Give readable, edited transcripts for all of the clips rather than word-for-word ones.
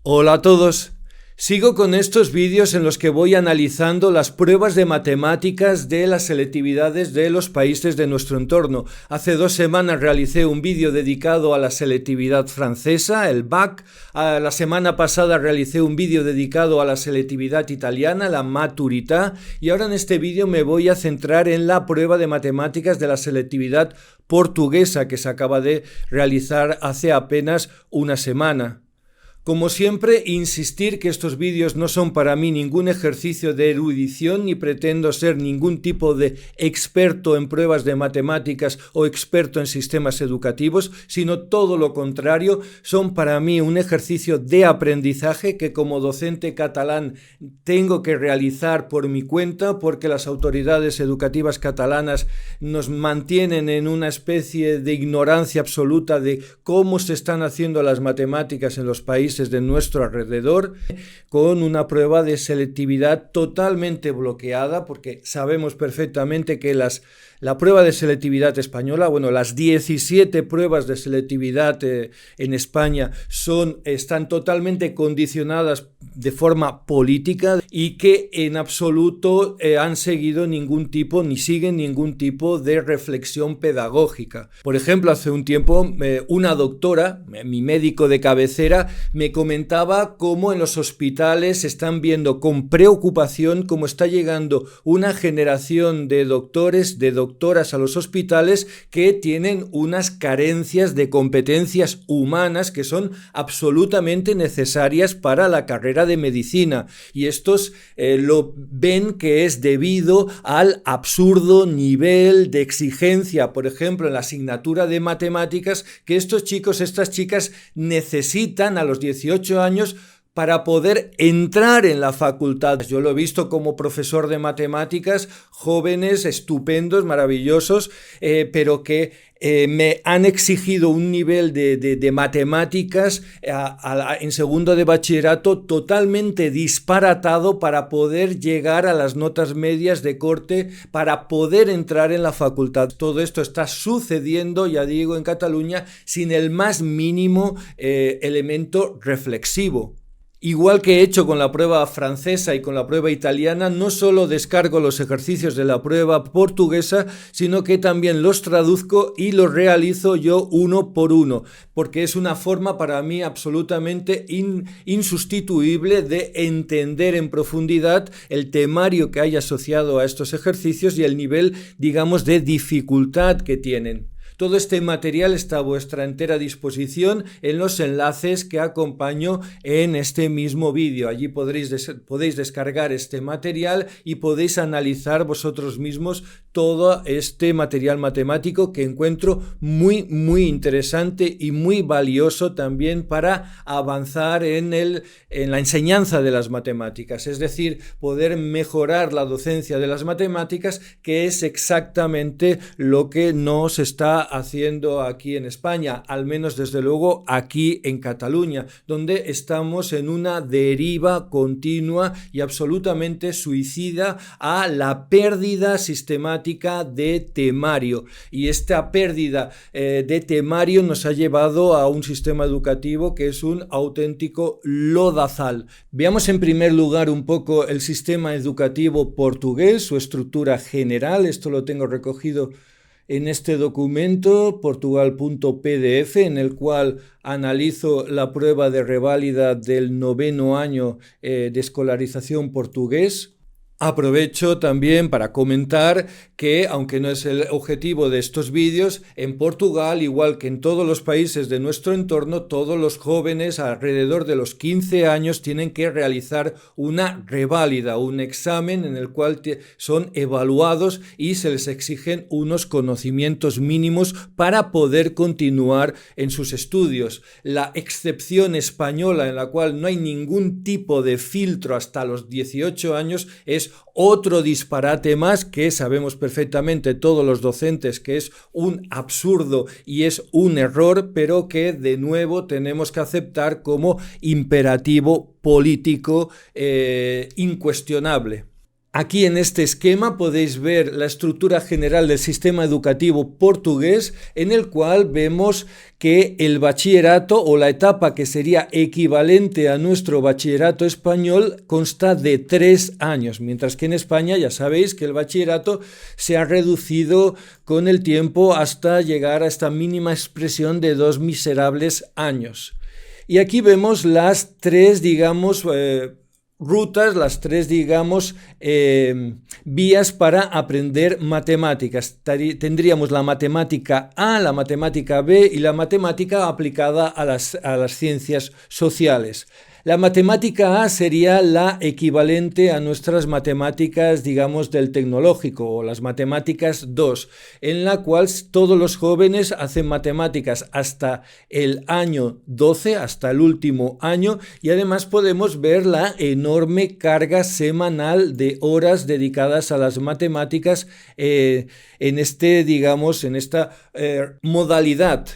Hola a todos. Sigo con estos vídeos en los que voy analizando las pruebas de matemáticas de las selectividades de los países de nuestro entorno. Hace 2 semanas realicé un vídeo dedicado a la selectividad francesa, el BAC. La semana pasada realicé un vídeo dedicado a la selectividad italiana, la Maturità. Y ahora en este vídeo me voy a centrar en la prueba de matemáticas de la selectividad portuguesa que se acaba de realizar hace apenas una semana. Como siempre, insistir que estos vídeos no son para mí ningún ejercicio de erudición ni pretendo ser ningún tipo de experto en pruebas de matemáticas o experto en sistemas educativos, sino todo lo contrario, son para mí un ejercicio de aprendizaje que como docente catalán tengo que realizar por mi cuenta porque las autoridades educativas catalanas nos mantienen en una especie de ignorancia absoluta de cómo se están haciendo las matemáticas en los países de nuestro alrededor, con una prueba de selectividad totalmente bloqueada, porque sabemos perfectamente que la prueba de selectividad española, las 17 pruebas de selectividad en España están totalmente condicionadas de forma política y que en absoluto han seguido ni siguen ningún tipo de reflexión pedagógica. Por ejemplo, hace un tiempo una doctora, mi médico de cabecera, me comentaba cómo en los hospitales están viendo con preocupación cómo está llegando una generación de doctores, de doctoras a los hospitales que tienen unas carencias de competencias humanas que son absolutamente necesarias para la carrera de medicina, y estos lo ven que es debido al absurdo nivel de exigencia, por ejemplo en la asignatura de matemáticas, que estos chicos, estas chicas necesitan a los 18 años para poder entrar en la facultad. Yo lo he visto como profesor de matemáticas, jóvenes estupendos, maravillosos, pero que me han exigido un nivel de matemáticas en segundo de bachillerato totalmente disparatado para poder llegar a las notas medias de corte, para poder entrar en la facultad. Todo esto está sucediendo, ya digo, en Cataluña sin el más mínimo elemento reflexivo. Igual que he hecho con la prueba francesa y con la prueba italiana, no solo descargo los ejercicios de la prueba portuguesa, sino que también los traduzco y los realizo yo uno por uno, porque es una forma para mí absolutamente insustituible de entender en profundidad el temario que hay asociado a estos ejercicios y el nivel, digamos, de dificultad que tienen. Todo este material está a vuestra entera disposición en los enlaces que acompaño en este mismo vídeo. Allí podéis descargar este material y podéis analizar vosotros mismos todo este material matemático que encuentro muy, muy interesante y muy valioso también para avanzar en la enseñanza de las matemáticas, es decir, poder mejorar la docencia de las matemáticas, que es exactamente lo que nos está haciendo aquí en España, al menos desde luego aquí en Cataluña, donde estamos en una deriva continua y absolutamente suicida a la pérdida sistemática de temario, y esta pérdida de temario nos ha llevado a un sistema educativo que es un auténtico lodazal. Veamos en primer lugar un poco el sistema educativo portugués, su estructura general. Esto lo tengo recogido en este documento, portugal.pdf, en el cual analizo la prueba de reválida del 9º año de escolarización portugués. Aprovecho también para comentar que, aunque no es el objetivo de estos vídeos, en Portugal, igual que en todos los países de nuestro entorno, todos los jóvenes alrededor de los 15 años tienen que realizar una reválida, un examen en el cual son evaluados y se les exigen unos conocimientos mínimos para poder continuar en sus estudios. La excepción española, en la cual no hay ningún tipo de filtro hasta los 18 años, es otro disparate más que sabemos perfectamente todos los docentes que es un absurdo y es un error, pero que de nuevo tenemos que aceptar como imperativo político incuestionable. Aquí en este esquema podéis ver la estructura general del sistema educativo portugués, en el cual vemos que el bachillerato o la etapa que sería equivalente a nuestro bachillerato español consta de 3 años, mientras que en España ya sabéis que el bachillerato se ha reducido con el tiempo hasta llegar a esta mínima expresión de 2 miserables años. Y aquí vemos las tres, digamos, rutas, las tres, digamos, vías para aprender matemáticas. Tendríamos la matemática A, la matemática B y la matemática aplicada a las ciencias sociales. La matemática A sería la equivalente a nuestras matemáticas, digamos, del tecnológico, o las matemáticas 2, en la cual todos los jóvenes hacen matemáticas hasta el año 12, hasta el último año, y además podemos ver la enorme carga semanal de horas dedicadas a las matemáticas en esta modalidad.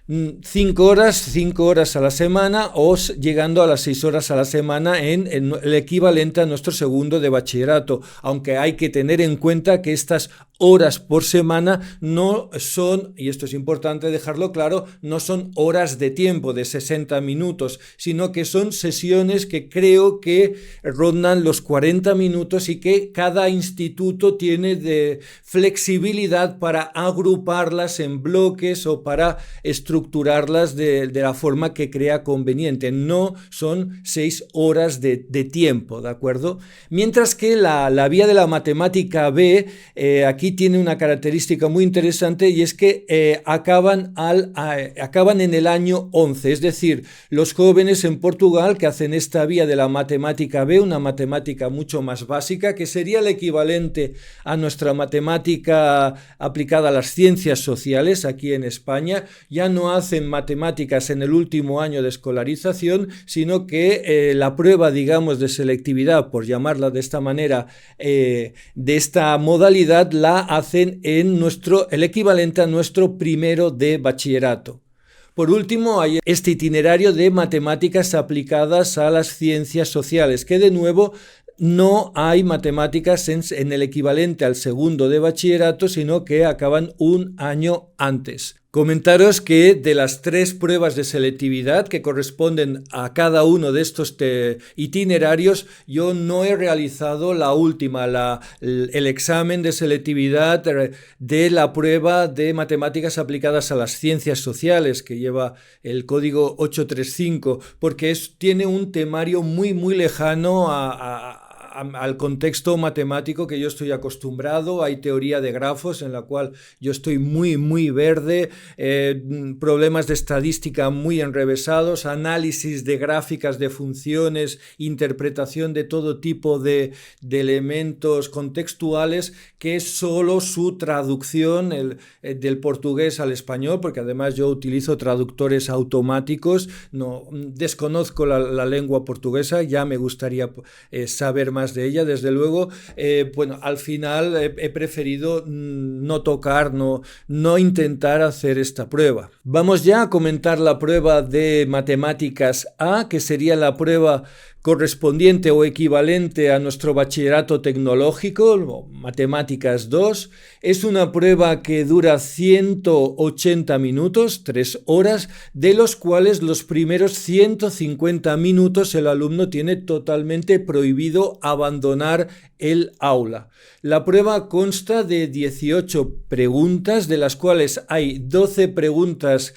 5 horas a la semana, o llegando a las 6 horas a la semana en el equivalente a nuestro segundo de bachillerato, aunque hay que tener en cuenta que estas horas por semana no son, y esto es importante dejarlo claro, no son horas de tiempo de 60 minutos, sino que son sesiones que creo que rondan los 40 minutos y que cada instituto tiene de flexibilidad para agruparlas en bloques o para estructurarlas de la forma que crea conveniente. No son 6 horas de tiempo, ¿de acuerdo? Mientras que la vía de la matemática B, aquí tiene una característica muy interesante, y es que acaban en el año 11, es decir, los jóvenes en Portugal que hacen esta vía de la matemática B, una matemática mucho más básica, que sería el equivalente a nuestra matemática aplicada a las ciencias sociales aquí en España, ya no hacen matemáticas en el último año de escolarización, sino que la prueba, digamos, de selectividad, por llamarla de esta manera, de esta modalidad, la hacen en el equivalente a nuestro primero de bachillerato. Por último, hay este itinerario de matemáticas aplicadas a las ciencias sociales, que de nuevo no hay matemáticas en el equivalente al segundo de bachillerato, sino que acaban un año antes. Comentaros que de las 3 pruebas de selectividad que corresponden a cada uno de estos itinerarios, yo no he realizado la última, el examen de selectividad de la prueba de matemáticas aplicadas a las ciencias sociales, que lleva el código 835, porque tiene un temario muy, muy lejano al contexto matemático que yo estoy acostumbrado. Hay teoría de grafos en la cual yo estoy muy, muy verde, problemas de estadística muy enrevesados, análisis de gráficas de funciones, interpretación de todo tipo de elementos contextuales, que es solo su traducción del portugués al español, porque además yo utilizo traductores automáticos, no desconozco la lengua portuguesa, ya me gustaría saber más de ella, desde luego. Al final he preferido no tocar, no intentar hacer esta prueba. Vamos ya a comentar la prueba de matemáticas A, que sería la prueba correspondiente o equivalente a nuestro bachillerato tecnológico, matemáticas 2. Es una prueba que dura 180 minutos, 3 horas, de los cuales los primeros 150 minutos el alumno tiene totalmente prohibido abandonar el aula. La prueba consta de 18 preguntas, de las cuales hay 12 preguntas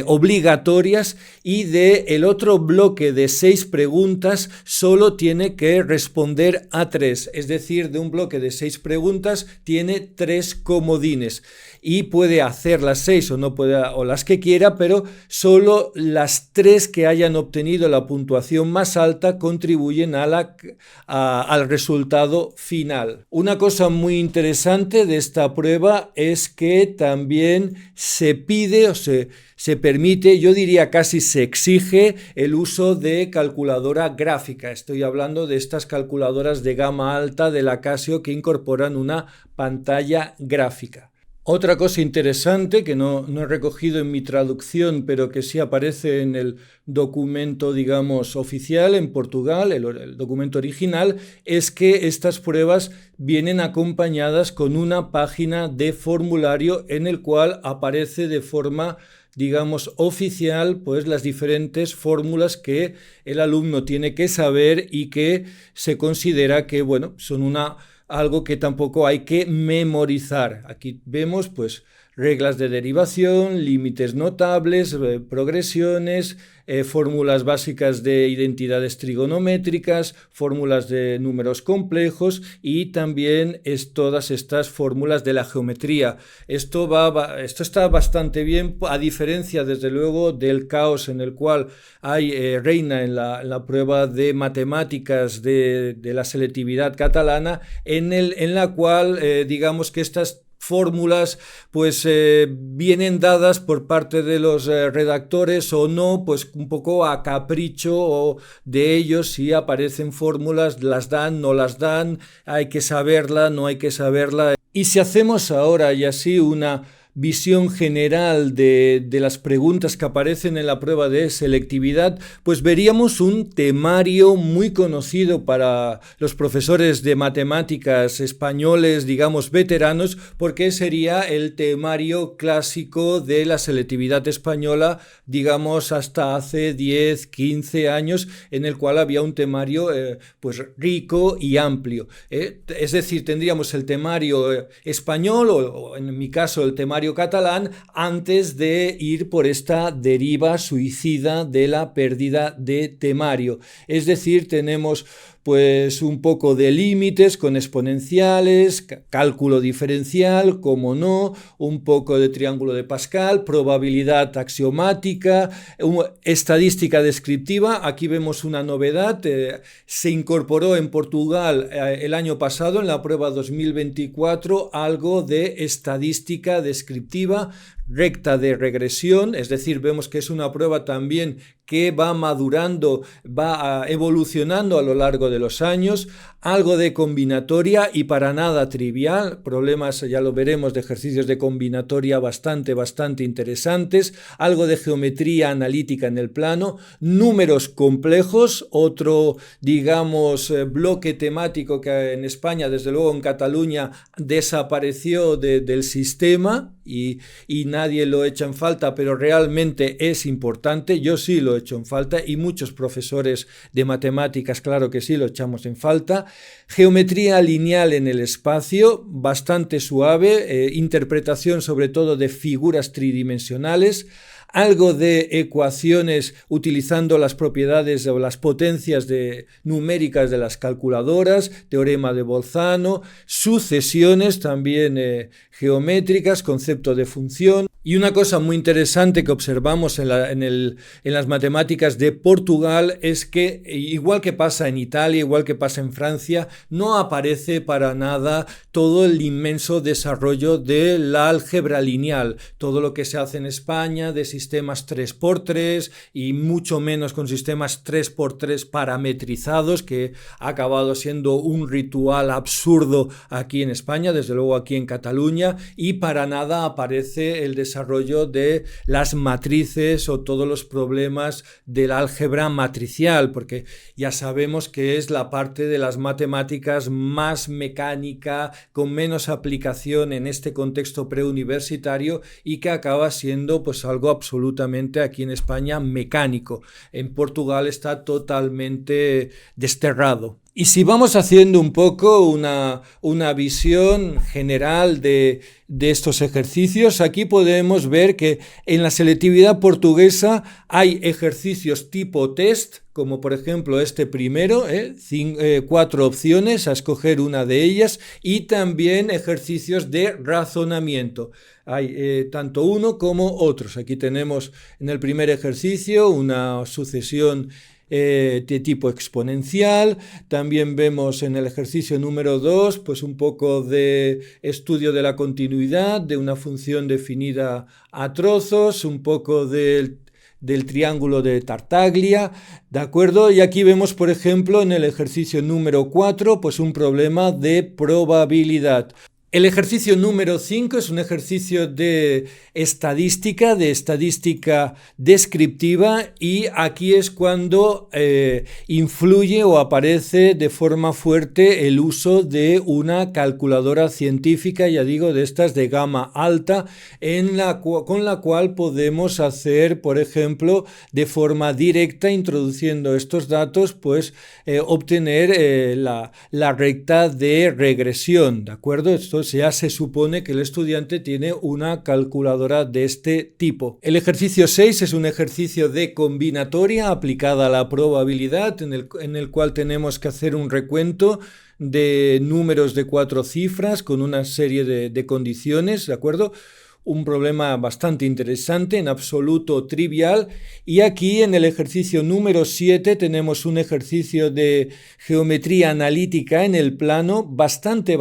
obligatorias, y el otro bloque de 6 preguntas solo tiene que responder a 3, es decir, de un bloque de 6 preguntas tiene 3 comodines y puede hacer las 6 o las que quiera, pero solo las 3 que hayan obtenido la puntuación más alta contribuyen al resultado final. Una cosa muy interesante de esta prueba es que también se pide o se permite, yo diría casi se exige, el uso de calculadora gráfica. Estoy hablando de estas calculadoras de gama alta de la Casio que incorporan una pantalla gráfica. Otra cosa interesante que no he recogido en mi traducción, pero que sí aparece en el documento, digamos, oficial en Portugal, el documento original, es que estas pruebas vienen acompañadas con una página de formulario en el cual aparece de forma, digamos, oficial, pues las diferentes fórmulas que el alumno tiene que saber y que se considera que, bueno, son algo que tampoco hay que memorizar. Aquí vemos pues reglas de derivación, límites notables, progresiones, fórmulas básicas de identidades trigonométricas, fórmulas de números complejos y también todas estas fórmulas de la geometría. Esto está bastante bien, a diferencia desde luego del caos en el cual reina en la prueba de matemáticas de la selectividad catalana, en la cual digamos que estas fórmulas pues vienen dadas por parte de los redactores o no, pues un poco a capricho de ellos. Si aparecen fórmulas, las dan, no las dan, hay que saberla, no hay que saberla. Y si hacemos ahora y así una visión general de las preguntas que aparecen en la prueba de selectividad, pues veríamos un temario muy conocido para los profesores de matemáticas españoles, digamos veteranos, porque sería el temario clásico de la selectividad española, digamos hasta hace 10, 15 años, en el cual había un temario pues rico y amplio. Es decir, tendríamos el temario español o en mi caso el temario catalán antes de ir por esta deriva suicida de la pérdida de temario. Es decir, tenemos pues un poco de límites con exponenciales, cálculo diferencial, como no, un poco de triángulo de Pascal, probabilidad axiomática, estadística descriptiva. Aquí vemos una novedad, se incorporó en Portugal el año pasado en la prueba 2024 algo de estadística descriptiva, recta de regresión, es decir, vemos que es una prueba también que va madurando, va evolucionando a lo largo de los años, algo de combinatoria y para nada trivial, problemas, ya lo veremos, de ejercicios de combinatoria bastante interesantes, algo de geometría analítica en el plano, números complejos, otro, digamos, bloque temático que en España, desde luego en Cataluña, desapareció del sistema y nadie lo echa en falta, pero realmente es importante. Yo sí lo hecho en falta y muchos profesores de matemáticas, claro que sí, lo echamos en falta. Geometría lineal en el espacio, bastante suave, interpretación sobre todo de figuras tridimensionales, algo de ecuaciones utilizando las propiedades o las potencias numéricas de las calculadoras, teorema de Bolzano, sucesiones también geométricas, concepto de función. Y una cosa muy interesante que observamos en las matemáticas de Portugal es que, igual que pasa en Italia, igual que pasa en Francia, no aparece para nada todo el inmenso desarrollo de la álgebra lineal, todo lo que se hace en España de sistemas 3x3 y mucho menos con sistemas 3x3 parametrizados, que ha acabado siendo un ritual absurdo aquí en España, desde luego aquí en Cataluña, y para nada aparece el desarrollo de las matrices o todos los problemas del álgebra matricial, porque ya sabemos que es la parte de las matemáticas más mecánica, con menos aplicación en este contexto preuniversitario y que acaba siendo pues algo absolutamente aquí en España mecánico. En Portugal está totalmente desterrado. Y si vamos haciendo un poco una visión general de estos ejercicios, aquí podemos ver que en la selectividad portuguesa hay ejercicios tipo test, como por ejemplo este primero, 4 opciones, a escoger una de ellas, y también ejercicios de razonamiento. Hay tanto uno como otros. Aquí tenemos en el primer ejercicio una sucesión de tipo exponencial. También vemos en el ejercicio número 2 pues un poco de estudio de la continuidad de una función definida a trozos, un poco del triángulo de Tartaglia, ¿de acuerdo? Y aquí vemos, por ejemplo, en el ejercicio número 4, pues un problema de probabilidad. El ejercicio número 5 es un ejercicio de estadística descriptiva, y aquí es cuando influye o aparece de forma fuerte el uso de una calculadora científica, ya digo, de estas de gama alta, con la cual podemos hacer, por ejemplo, de forma directa, introduciendo estos datos, pues obtener la recta de regresión, ¿de acuerdo? Esto ya se supone que el estudiante tiene una calculadora de este tipo. El ejercicio 6 es un ejercicio de combinatoria aplicada a la probabilidad, en el cual tenemos que hacer un recuento de números de 4 cifras con una serie de condiciones, ¿de acuerdo? Un problema bastante interesante, en absoluto trivial. Y aquí en el ejercicio número 7 tenemos un ejercicio de geometría analítica en el plano bastante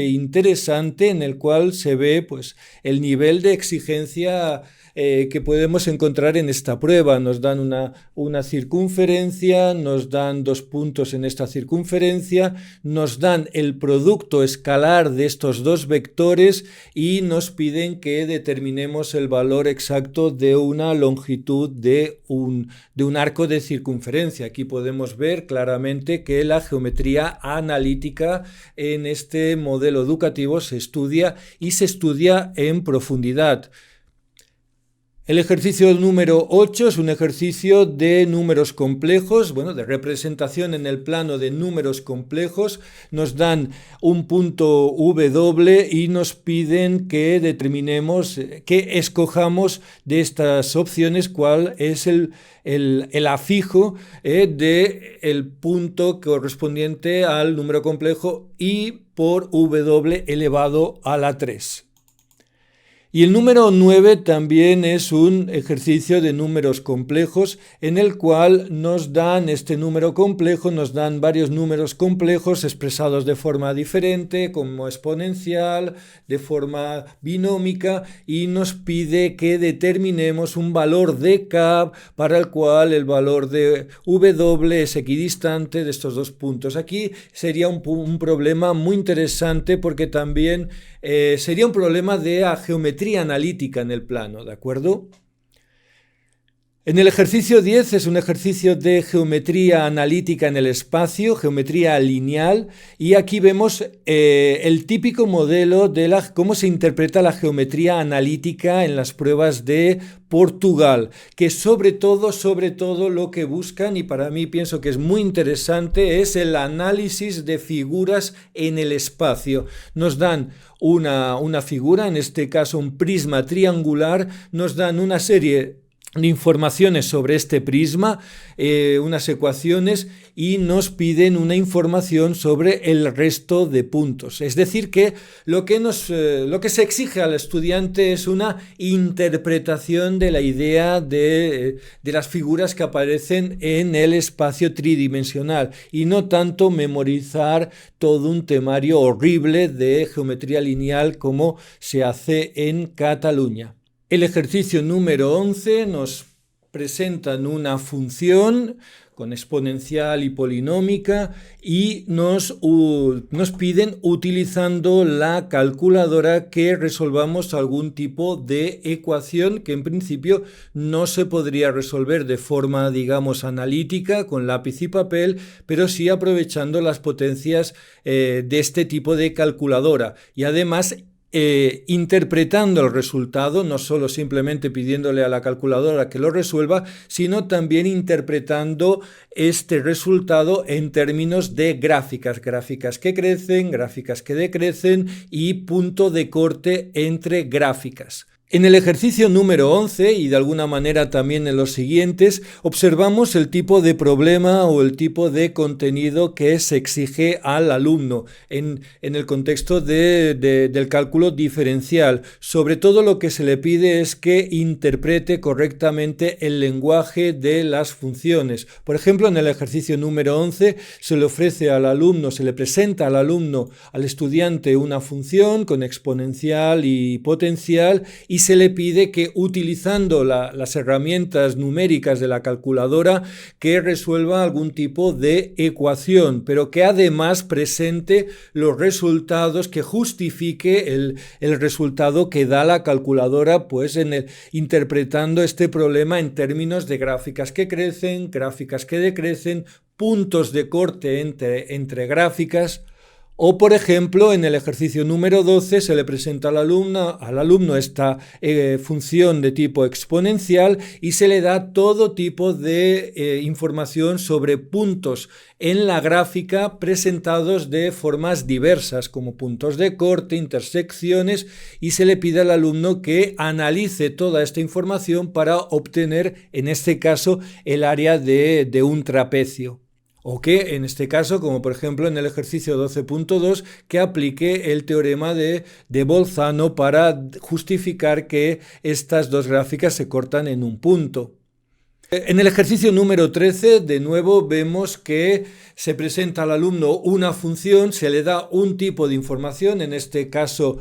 interesante, en el cual se ve pues el nivel de exigencia que podemos encontrar en esta prueba. Nos dan una circunferencia, nos dan 2 puntos en esta circunferencia, nos dan el producto escalar de estos 2 vectores y nos piden que determinemos el valor exacto de una longitud de un arco de circunferencia. Aquí podemos ver claramente que la geometría analítica en este modelo educativo se estudia en profundidad. El ejercicio número 8 es un ejercicio de números complejos, de representación en el plano de números complejos. Nos dan un punto W y nos piden que determinemos, que escojamos de estas opciones cuál es el afijo del punto correspondiente al número complejo I por W elevado a la 3. Y el número 9 también es un ejercicio de números complejos, en el cual nos dan este número complejo, nos dan varios números complejos expresados de forma diferente, como exponencial, de forma binómica, y nos pide que determinemos un valor de K para el cual el valor de W es equidistante de estos 2 puntos. Aquí sería un problema muy interesante, porque también sería un problema de geometría analítica en el plano, ¿de acuerdo? En el ejercicio 10 es un ejercicio de geometría analítica en el espacio, geometría lineal, y aquí vemos el típico modelo de cómo se interpreta la geometría analítica en las pruebas de Portugal, que sobre todo lo que buscan, y para mí pienso que es muy interesante, es el análisis de figuras en el espacio. Nos dan una figura, en este caso un prisma triangular, nos dan una serie de informaciones sobre este prisma, unas ecuaciones, y nos piden una información sobre el resto de puntos. Es decir, que lo que se exige al estudiante es una interpretación de la idea de las figuras que aparecen en el espacio tridimensional, y no tanto memorizar todo un temario horrible de geometría lineal como se hace en Cataluña. El ejercicio número 11 nos presentan una función con exponencial y polinómica, y nos piden, utilizando la calculadora, que resolvamos algún tipo de ecuación que en principio no se podría resolver de forma, digamos, analítica con lápiz y papel, pero sí aprovechando las potencias de este tipo de calculadora, y además interpretando el resultado, no solo simplemente pidiéndole a la calculadora que lo resuelva, sino también interpretando este resultado en términos de gráficas que crecen, gráficas que decrecen, y punto de corte entre gráficas. En el ejercicio número 11, y de alguna manera también en los siguientes, observamos el tipo de problema o el tipo de contenido que se exige al alumno en el contexto del cálculo diferencial. Sobre todo lo que se le pide es que interprete correctamente el lenguaje de las funciones. Por ejemplo, en el ejercicio número 11 se le ofrece al alumno, se le presenta al estudiante, una función con exponencial y potencial, y se le pide que utilizando las herramientas numéricas de la calculadora que resuelva algún tipo de ecuación, pero que además presente los resultados, que justifique el resultado que da la calculadora, pues interpretando este problema en términos de gráficas que crecen, gráficas que decrecen, puntos de corte entre gráficas. O, por ejemplo, en el ejercicio número 12 se le presenta al alumno esta función de tipo exponencial y se le da todo tipo de información sobre puntos en la gráfica presentados de formas diversas, como puntos de corte, intersecciones, y se le pide al alumno que analice toda esta información para obtener, en este caso, el área de un trapecio. O que, en este caso, como por ejemplo en el ejercicio 12.2, que aplique el teorema de Bolzano para justificar que estas dos gráficas se cortan en un punto. En el ejercicio número 13, de nuevo, vemos que se presenta al alumno una función, se le da un tipo de información, en este caso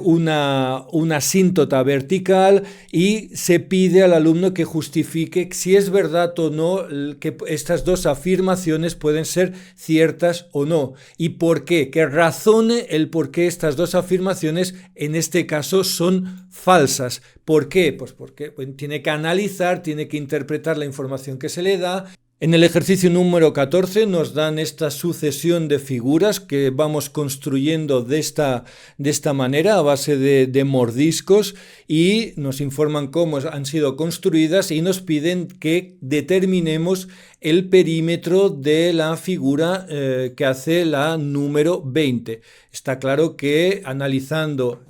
una asíntota vertical, y se pide al alumno que justifique si es verdad o no que estas dos afirmaciones pueden ser ciertas o no, y por qué, que razone el por qué estas dos afirmaciones en este caso son falsas. ¿Por qué? Pues porque tiene que analizar, tiene que interpretar la información que se le da. En el ejercicio número 14 nos dan esta sucesión de figuras que vamos construyendo de esta manera a base de mordiscos, y nos informan cómo han sido construidas y nos piden que determinemos el perímetro de la figura que hace la número 20. Está claro que analizando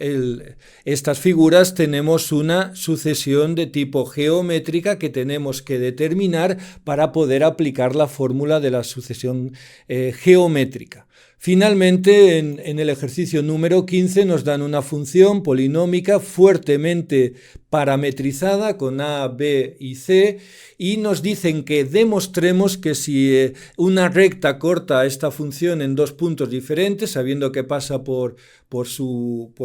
estas figuras tenemos una sucesión de tipo geométrica que tenemos que determinar para poder aplicar la fórmula de la sucesión geométrica. Finalmente, en el ejercicio número 15 nos dan una función polinómica fuertemente parametrizada con A, B y C, y nos dicen que demostremos que si una recta corta esta función en dos puntos diferentes, sabiendo que pasa por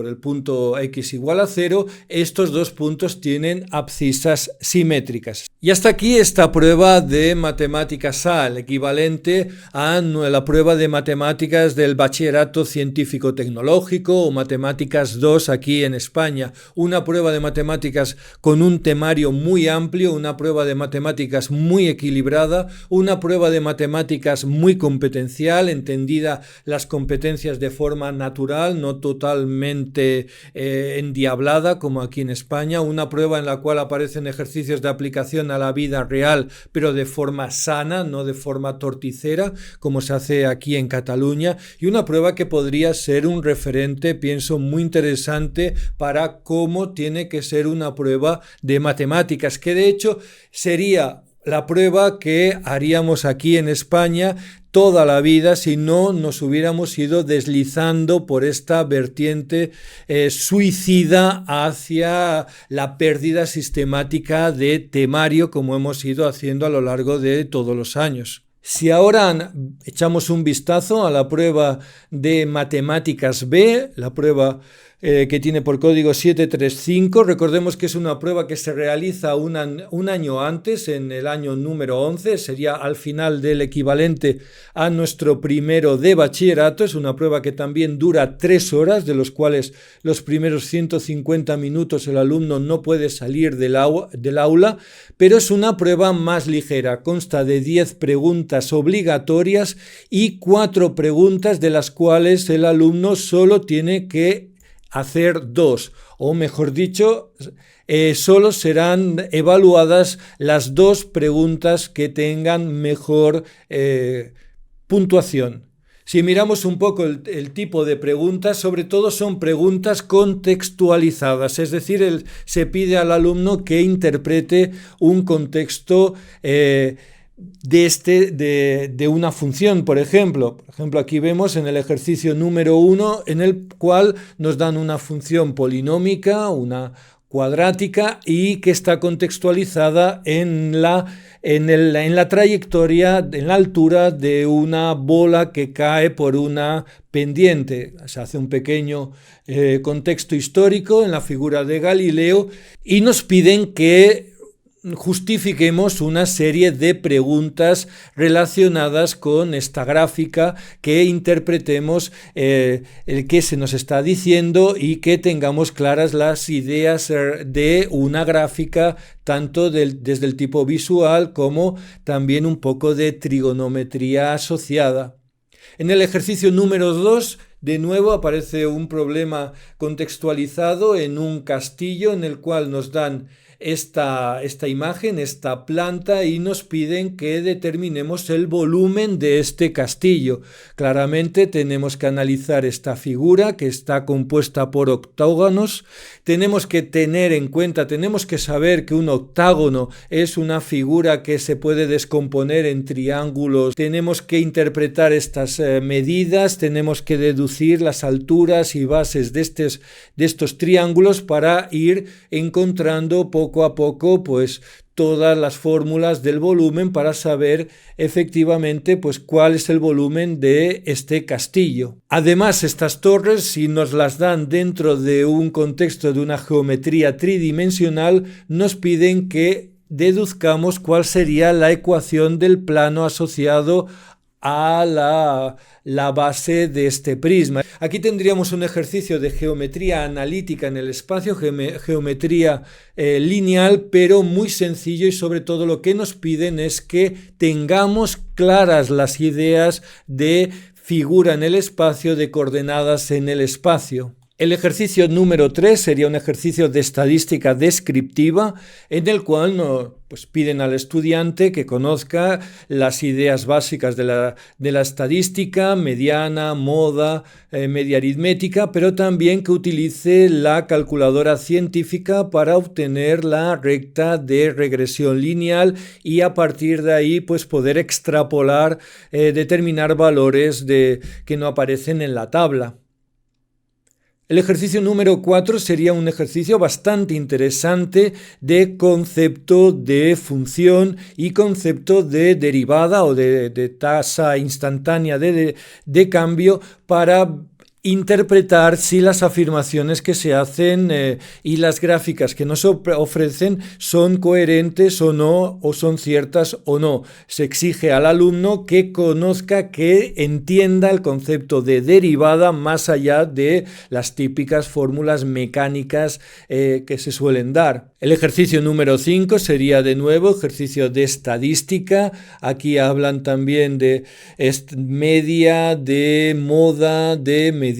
el punto x igual a 0, estos dos puntos tienen abscisas simétricas. Y hasta aquí esta prueba de matemáticas A, el equivalente a la prueba de matemáticas del bachillerato científico-tecnológico o matemáticas 2 aquí en España. Una prueba de matemáticas con un temario muy amplio, una prueba de matemáticas muy equilibrada, una prueba de matemáticas muy competencial, entendida las competencias de forma natural, no totalmente endiablada como aquí en España, una prueba en la cual aparecen ejercicios de aplicación a la vida real, pero de forma sana, no de forma torticera, como se hace aquí en Cataluña, y una prueba que podría ser un referente, pienso, muy interesante para cómo tiene que ser una prueba de matemáticas, que de hecho sería la prueba que haríamos aquí en España toda la vida si no nos hubiéramos ido deslizando por esta vertiente suicida hacia la pérdida sistemática de temario, como hemos ido haciendo a lo largo de todos los años. Si ahora echamos un vistazo a la prueba de matemáticas B, la prueba que tiene por código 735, recordemos que es una prueba que se realiza un año antes, en el año número 11, sería al final del equivalente a nuestro primero de bachillerato. Es una prueba que también dura 3 horas, de los cuales los primeros 150 minutos el alumno no puede salir del aula, pero es una prueba más ligera, consta de 10 preguntas obligatorias y 4 preguntas de las cuales el alumno solo tiene que hacer 2, o mejor dicho, solo serán evaluadas las 2 preguntas que tengan mejor puntuación. Si miramos un poco el tipo de preguntas, sobre todo son preguntas contextualizadas, es decir, se pide al alumno que interprete un contexto de una función. Por ejemplo, aquí vemos en el ejercicio número 1, en el cual nos dan una función polinómica, una cuadrática y que está contextualizada en la trayectoria, en la altura de una bola que cae por una pendiente. Se hace un pequeño contexto histórico en la figura de Galileo y nos piden que justifiquemos una serie de preguntas relacionadas con esta gráfica, que interpretemos el que se nos está diciendo y que tengamos claras las ideas de una gráfica, tanto desde el tipo visual como también un poco de trigonometría asociada. En el ejercicio número 2, de nuevo aparece un problema contextualizado en un castillo en el cual nos dan esta imagen, esta planta, y nos piden que determinemos el volumen de este castillo. Claramente tenemos que analizar esta figura que está compuesta por octógonos. Tenemos que tener en cuenta, tenemos que saber que un octágono es una figura que se puede descomponer en triángulos. Tenemos que interpretar estas medidas, tenemos que deducir las alturas y bases de estos triángulos para ir encontrando poco a poco pues todas las fórmulas del volumen para saber efectivamente pues cuál es el volumen de este castillo. Además, estas torres, si nos las dan dentro de un contexto de una geometría tridimensional, nos piden que deduzcamos cuál sería la ecuación del plano asociado a la base de este prisma. Aquí tendríamos un ejercicio de geometría analítica en el espacio, geometría lineal, pero muy sencillo, y sobre todo lo que nos piden es que tengamos claras las ideas de figura en el espacio, de coordenadas en el espacio. El ejercicio número 3 sería un ejercicio de estadística descriptiva en el cual pues piden al estudiante que conozca las ideas básicas de la estadística, mediana, moda, media aritmética, pero también que utilice la calculadora científica para obtener la recta de regresión lineal y a partir de ahí pues poder extrapolar, determinar valores que no aparecen en la tabla. El ejercicio número 4 sería un ejercicio bastante interesante de concepto de función y concepto de derivada o de tasa instantánea de cambio para interpretar si las afirmaciones que se hacen y las gráficas que nos ofrecen son coherentes o no, o son ciertas o no. Se exige al alumno que conozca, que entienda el concepto de derivada más allá de las típicas fórmulas mecánicas que se suelen dar. El ejercicio número 5 sería de nuevo ejercicio de estadística. Aquí hablan también de media, de moda, de mediana.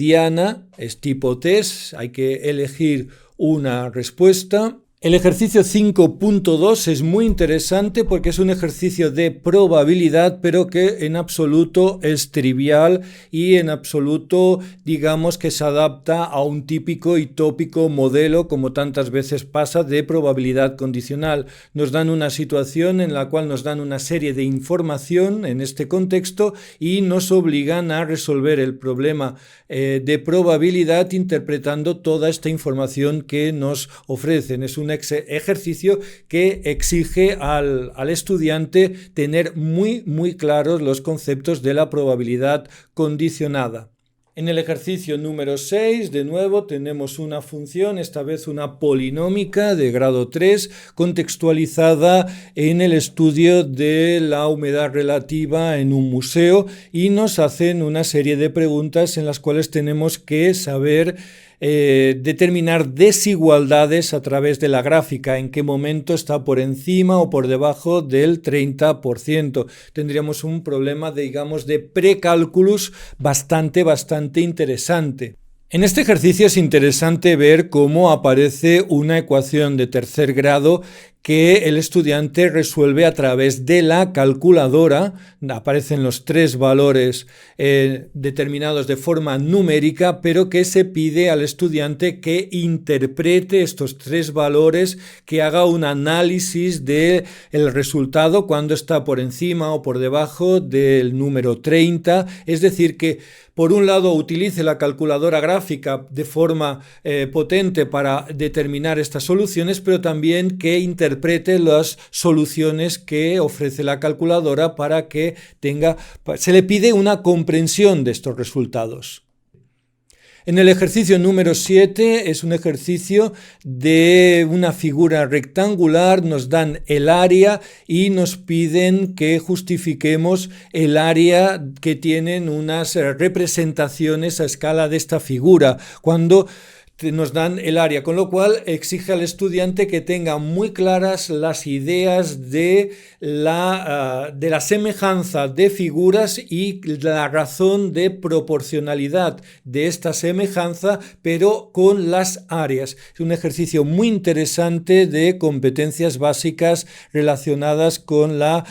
Es tipo test, hay que elegir una respuesta. El ejercicio 5.2 es muy interesante porque es un ejercicio de probabilidad, pero que en absoluto es trivial y en absoluto, digamos, que se adapta a un típico y tópico modelo, como tantas veces pasa, de probabilidad condicional. Nos dan una situación en la cual nos dan una serie de información en este contexto y nos obligan a resolver el problema de probabilidad interpretando toda esta información que nos ofrecen. Es un ejercicio que exige al estudiante tener muy claros los conceptos de la probabilidad condicionada. En el ejercicio número 6, de nuevo, tenemos una función, esta vez una polinómica de grado 3, contextualizada en el estudio de la humedad relativa en un museo, y nos hacen una serie de preguntas en las cuales tenemos que saber determinar desigualdades a través de la gráfica, en qué momento está por encima o por debajo del 30%. Tendríamos un problema, digamos, de precálculos bastante interesante. En este ejercicio es interesante ver cómo aparece una ecuación de tercer grado que el estudiante resuelve a través de la calculadora. Aparecen los 3 valores determinados de forma numérica, pero que se pide al estudiante que interprete estos 3 valores, que haga un análisis del resultado cuando está por encima o por debajo del número 30, es decir, que por un lado utilice la calculadora gráfica de forma potente para determinar estas soluciones, pero también que interprete las soluciones que ofrece la calculadora para que se le pide una comprensión de estos resultados. En el ejercicio número 7 es un ejercicio de una figura rectangular, nos dan el área y nos piden que justifiquemos el área que tienen unas representaciones a escala de esta figura. Cuando nos dan el área, con lo cual exige al estudiante que tenga muy claras las ideas de la semejanza de figuras y la razón de proporcionalidad de esta semejanza, pero con las áreas. Es un ejercicio muy interesante de competencias básicas relacionadas con las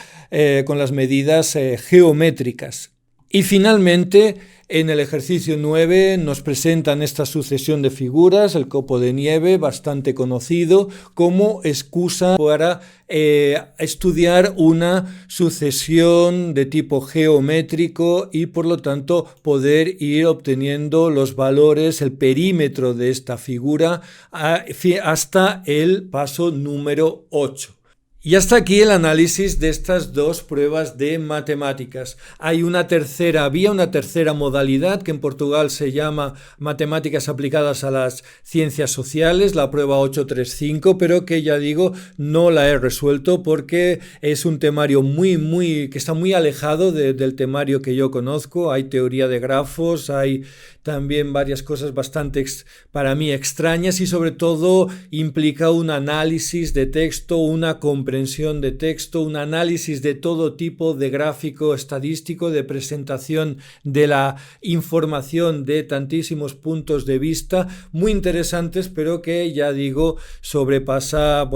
medidas geométricas. Y finalmente, en el ejercicio 9 nos presentan esta sucesión de figuras, el copo de nieve, bastante conocido, como excusa para estudiar una sucesión de tipo geométrico y por lo tanto poder ir obteniendo los valores, el perímetro de esta figura hasta el paso número 8. Y hasta aquí el análisis de estas 2 pruebas de matemáticas. Hay una tercera vía, una tercera modalidad que en Portugal se llama Matemáticas aplicadas a las ciencias sociales, la prueba 835, pero que ya digo, no la he resuelto porque es un temario que está muy alejado del temario que yo conozco. Hay teoría de grafos, hay también varias cosas bastante para mí extrañas y sobre todo implica un análisis de texto, una comprensión de texto, un análisis de todo tipo de gráfico estadístico, de presentación de la información de tantísimos puntos de vista, muy interesantes, pero que ya digo sobrepasa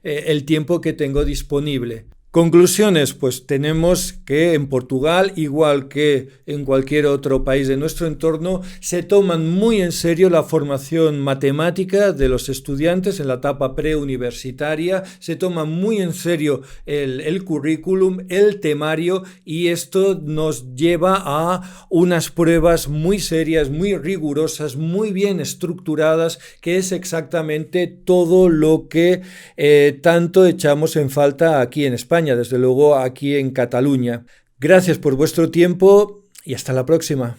el tiempo que tengo disponible. Conclusiones, pues tenemos que en Portugal, igual que en cualquier otro país de nuestro entorno, se toman muy en serio la formación matemática de los estudiantes en la etapa preuniversitaria, se toma muy en serio el currículum, el temario, y esto nos lleva a unas pruebas muy serias, muy rigurosas, muy bien estructuradas, que es exactamente todo lo que tanto echamos en falta aquí en España. Desde luego aquí en Cataluña. Gracias por vuestro tiempo y hasta la próxima.